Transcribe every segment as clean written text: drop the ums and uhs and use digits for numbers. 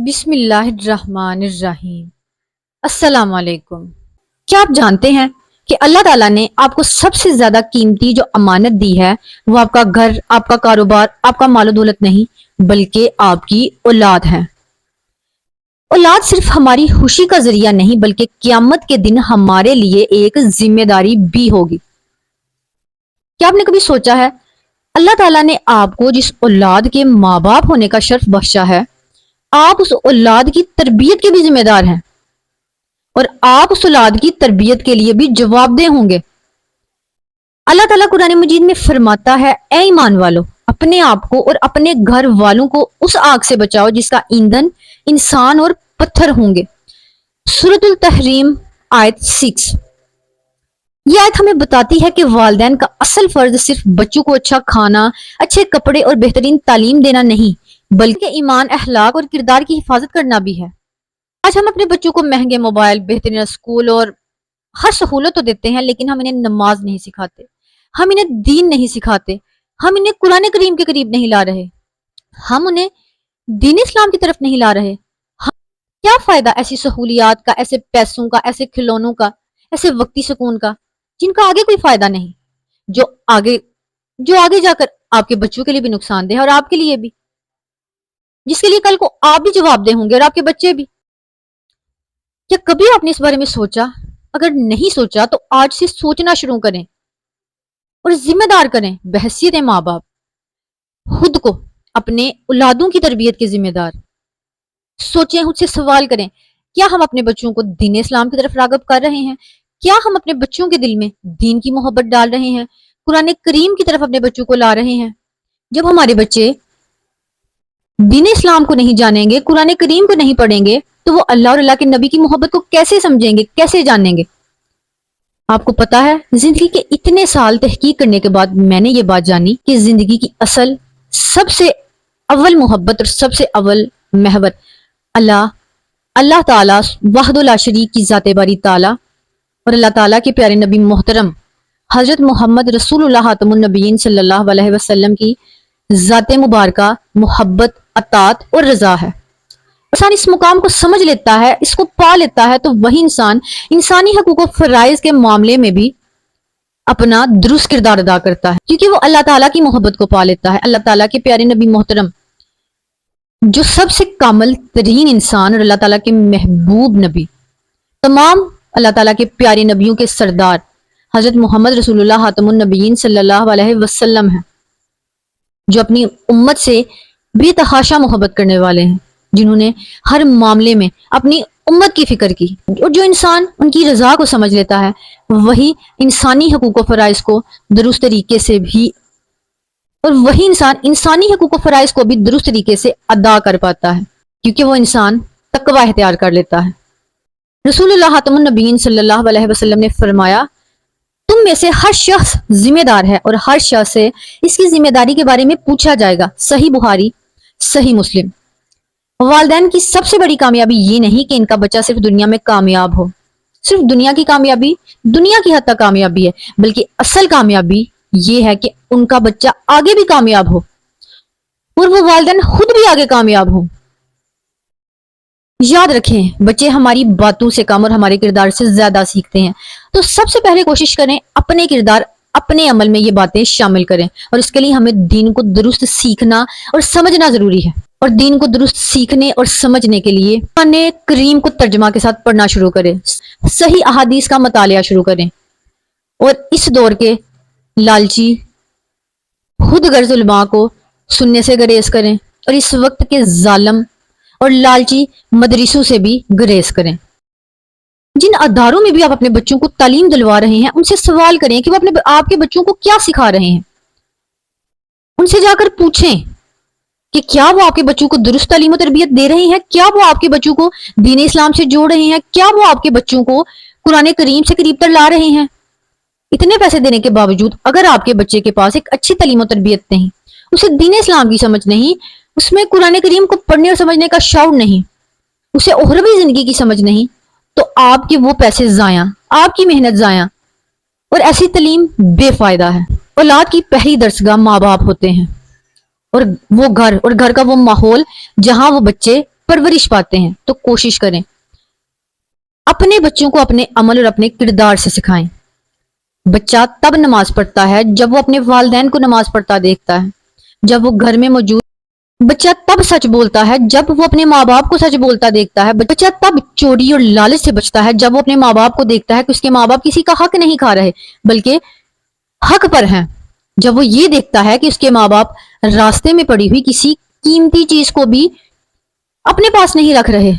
بسم اللہ الرحمن الرحیم۔ السلام علیکم۔ کیا آپ جانتے ہیں کہ اللہ تعالیٰ نے آپ کو سب سے زیادہ قیمتی جو امانت دی ہے وہ آپ کا گھر، آپ کا کاروبار، آپ کا مال و دولت نہیں بلکہ آپ کی اولاد ہے۔ اولاد صرف ہماری خوشی کا ذریعہ نہیں بلکہ قیامت کے دن ہمارے لیے ایک ذمہ داری بھی ہوگی۔ کیا آپ نے کبھی سوچا ہے اللہ تعالیٰ نے آپ کو جس اولاد کے ماں باپ ہونے کا شرف بخشا ہے، آپ اس اولاد کی تربیت کے بھی ذمہ دار ہیں اور آپ اس اولاد کی تربیت کے لیے بھی جواب دہ ہوں گے۔ اللہ تعالیٰ قرآن مجید میں فرماتا ہے، اے ایمان والو، اپنے آپ کو اور اپنے گھر والوں کو اس آگ سے بچاؤ جس کا ایندھن انسان اور پتھر ہوں گے۔ سورۃ التحریم آیت 6۔ یہ آیت ہمیں بتاتی ہے کہ والدین کا اصل فرض صرف بچوں کو اچھا کھانا، اچھے کپڑے اور بہترین تعلیم دینا نہیں بلکہ ایمان، اخلاق اور کردار کی حفاظت کرنا بھی ہے۔ آج ہم اپنے بچوں کو مہنگے موبائل، بہترین اسکول اور ہر سہولت تو دیتے ہیں، لیکن ہم انہیں نماز نہیں سکھاتے، ہم انہیں دین نہیں سکھاتے، ہم انہیں قرآن کریم کے قریب نہیں لا رہے، ہم انہیں دین اسلام کی طرف نہیں لا رہے۔ کیا فائدہ ایسی سہولیات کا، ایسے پیسوں کا، ایسے کھلونوں کا، ایسے وقتی سکون کا جن کا آگے کوئی فائدہ نہیں، جو آگے جا کر آپ کے بچوں کے لیے بھی نقصان دہ ہے اور آپ کے لیے بھی، جس کے لیے کل کو آپ بھی جواب دہ ہوں گے اور آپ کے بچے بھی۔ کیا کبھی آپ نے اس بارے میں سوچا؟ اگر نہیں سوچا تو آج سے سوچنا شروع کریں اور ذمہ دار کریں بحیثیت ماں باپ خود کو اپنے اولادوں کی تربیت کے ذمہ دار۔ سوچیں، خود سے سوال کریں، کیا ہم اپنے بچوں کو دین اسلام کی طرف راغب کر رہے ہیں؟ کیا ہم اپنے بچوں کے دل میں دین کی محبت ڈال رہے ہیں؟ قرآن کریم کی طرف اپنے بچوں کو لا رہے ہیں؟ جب ہمارے بچے دین اسلام کو نہیں جانیں گے، قرآن کریم کو نہیں پڑھیں گے، تو وہ اللہ اور اللہ کے نبی کی محبت کو کیسے سمجھیں گے، کیسے جانیں گے؟ آپ کو پتا ہے، زندگی کے اتنے سال تحقیق کرنے کے بعد میں نے یہ بات جانی کہ زندگی کی اصل سب سے اول محبت اور سب سے اول محور اللہ تعالیٰ وحدہ لا شریک کی ذات باری تعالیٰ اور اللہ تعالیٰ کے پیارے نبی محترم حضرت محمد رسول اللہ خاتم النبیین صلی اللہ علیہ وسلم کی ذات مبارکہ، محبت، اطاعت اور رضا ہے۔ انسان اس مقام کو سمجھ لیتا ہے، اس کو پا لیتا ہے، تو وہی انسان انسانی حقوق و فرائض کے معاملے میں بھی اپنا درست کردار ادا کرتا ہے، کیونکہ وہ اللہ تعالیٰ کی محبت کو پا لیتا ہے۔ اللہ تعالیٰ کے پیارے نبی محترم جو سب سے کامل ترین انسان اور اللہ تعالیٰ کے محبوب نبی، تمام اللہ تعالیٰ کے پیارے نبیوں کے سردار حضرت محمد رسول اللہ خاتم النبیین صلی اللہ علیہ وسلم ہیں، جو اپنی امت سے بے تحاشا محبت کرنے والے ہیں، جنہوں نے ہر معاملے میں اپنی امت کی فکر کی، اور جو انسان ان کی رضا کو سمجھ لیتا ہے وہی انسانی حقوق و فرائض کو درست طریقے سے بھی، اور وہی انسان انسانی حقوق و فرائض کو بھی درست طریقے سے ادا کر پاتا ہے، کیونکہ وہ انسان تقوی اختیار کر لیتا ہے۔ رسول اللہ خاتم النبیین صلی اللہ علیہ وسلم نے فرمایا، تم میں سے ہر شخص ذمہ دار ہے اور ہر شخص سے اس کی ذمہ داری کے بارے میں پوچھا جائے گا۔ صحیح بخاری، صحیح مسلم۔ والدین کی سب سے بڑی کامیابی یہ نہیں کہ ان کا بچہ صرف دنیا میں کامیاب ہو، صرف دنیا کی کامیابی دنیا کی حد تک کامیابی ہے، بلکہ اصل کامیابی یہ ہے کہ ان کا بچہ آگے بھی کامیاب ہو اور وہ والدین خود بھی آگے کامیاب ہوں۔ یاد رکھیں، بچے ہماری باتوں سے کم اور ہمارے کردار سے زیادہ سیکھتے ہیں، تو سب سے پہلے کوشش کریں اپنے کردار، اپنے عمل میں یہ باتیں شامل کریں، اور اس کے لیے ہمیں دین کو درست سیکھنا اور سمجھنا ضروری ہے، اور دین کو درست سیکھنے اور سمجھنے کے لیے قرآن کریم کو ترجمہ کے ساتھ پڑھنا شروع کریں، صحیح احادیث کا مطالعہ شروع کریں، اور اس دور کے لالچی خود غرض علماء کو سننے سے گریز کریں، اور اس وقت کے ظالم اور لالچی مدرسوں سے بھی گریز کریں۔ جن اداروں میں بھی آپ اپنے بچوں کو تعلیم دلوا رہے ہیں، ان سے سوال کریں کہ وہ آپ کے بچوں کو کیا سکھا رہے ہیں۔ ان سے جا کر پوچھیں کہ کیا وہ آپ کے بچوں کو درست تعلیم و تربیت دے رہے ہیں، کیا وہ آپ کے بچوں کو دین اسلام سے جوڑ رہے ہیں، کیا وہ آپ کے بچوں کو قرآن کریم سے قریب تر لا رہے ہیں۔ اتنے پیسے دینے کے باوجود اگر آپ کے بچے کے پاس ایک اچھی تعلیم و تربیت نہیں، اسے دین اسلام کی سمجھ نہیں، اس میں قرآن کریم کو پڑھنے اور سمجھنے کا شعور نہیں، اسے اخروی زندگی کی سمجھ نہیں، تو آپ کے وہ پیسے ضائع، آپ کی محنت ضائع، اور ایسی تعلیم بے فائدہ ہے۔ اولاد کی پہلی درسگاہ ماں باپ ہوتے ہیں، اور وہ گھر کا وہ ماحول جہاں وہ بچے پرورش پاتے ہیں تو کوشش کریں اپنے بچوں کو اپنے عمل اور اپنے کردار سے سکھائیں۔ بچہ تب نماز پڑھتا ہے جب وہ اپنے والدین کو نماز پڑھتا دیکھتا ہے، جب وہ گھر میں موجود۔ بچہ تب سچ بولتا ہے جب وہ اپنے ماں باپ کو سچ بولتا دیکھتا ہے۔ بچہ تب چوری اور لالچ سے بچتا ہے جب وہ اپنے ماں باپ کو دیکھتا ہے کہ اس کے ماں باپ کسی کا حق نہیں کھا رہے بلکہ حق پر ہیں۔ جب وہ یہ دیکھتا ہے کہ اس کے ماں باپ راستے میں پڑی ہوئی کسی قیمتی چیز کو بھی اپنے پاس نہیں رکھ رہے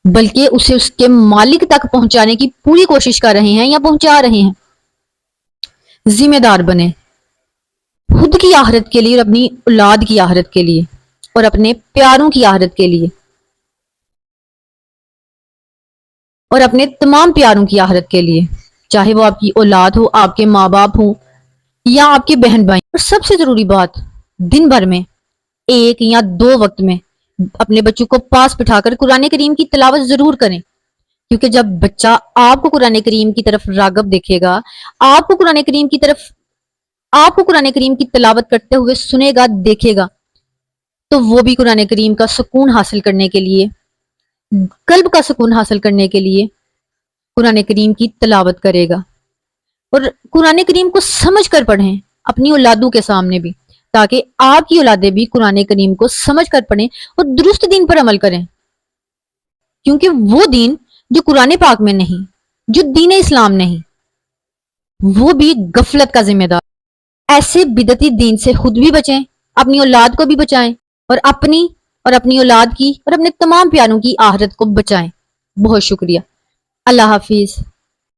بلکہ اسے اس کے مالک تک پہنچانے کی پوری کوشش کر رہے ہیں یا پہنچا رہے ہیں۔ ذمہ دار بنے خود کی آخرت کے لیے اور اپنی اولاد کی آخرت کے لیے اور اپنے پیاروں کی آخرت کے لیے اور اپنے تمام پیاروں کی آخرت کے لیے، چاہے وہ آپ کی اولاد ہو، آپ کے ماں باپ ہوں یا آپ کے بہن بھائی۔ اور سب سے ضروری بات، دن بھر میں 1 یا 2 وقت میں اپنے بچوں کو پاس بٹھا کر قرآن کریم کی تلاوت ضرور کریں، کیونکہ جب بچہ آپ کو قرآن کریم کی طرف راغب دیکھے گا، آپ کو قرآن کریم کی طرف، آپ کو قرآن کریم کی تلاوت کرتے ہوئے سنے گا، دیکھے گا، تو وہ بھی قرآن کریم کا سکون حاصل کرنے کے لیے، قلب کا سکون حاصل کرنے کے لیے قرآن کریم کی تلاوت کرے گا۔ اور قرآن کریم کو سمجھ کر پڑھیں اپنی اولادوں کے سامنے بھی، تاکہ آپ کی اولادیں بھی قرآن کریم کو سمجھ کر پڑھیں اور درست دین پر عمل کریں، کیونکہ وہ دین جو قرآن پاک میں نہیں، جو دین اسلام نہیں، وہ بھی غفلت کا ذمہ دار۔ ایسے بدعتی دین سے خود بھی بچیں، اپنی اولاد کو بھی بچائیں اور اپنی اولاد کی اور اپنے تمام پیاروں کی آخرت کو بچائیں۔ بہت شکریہ۔ اللہ حافظ۔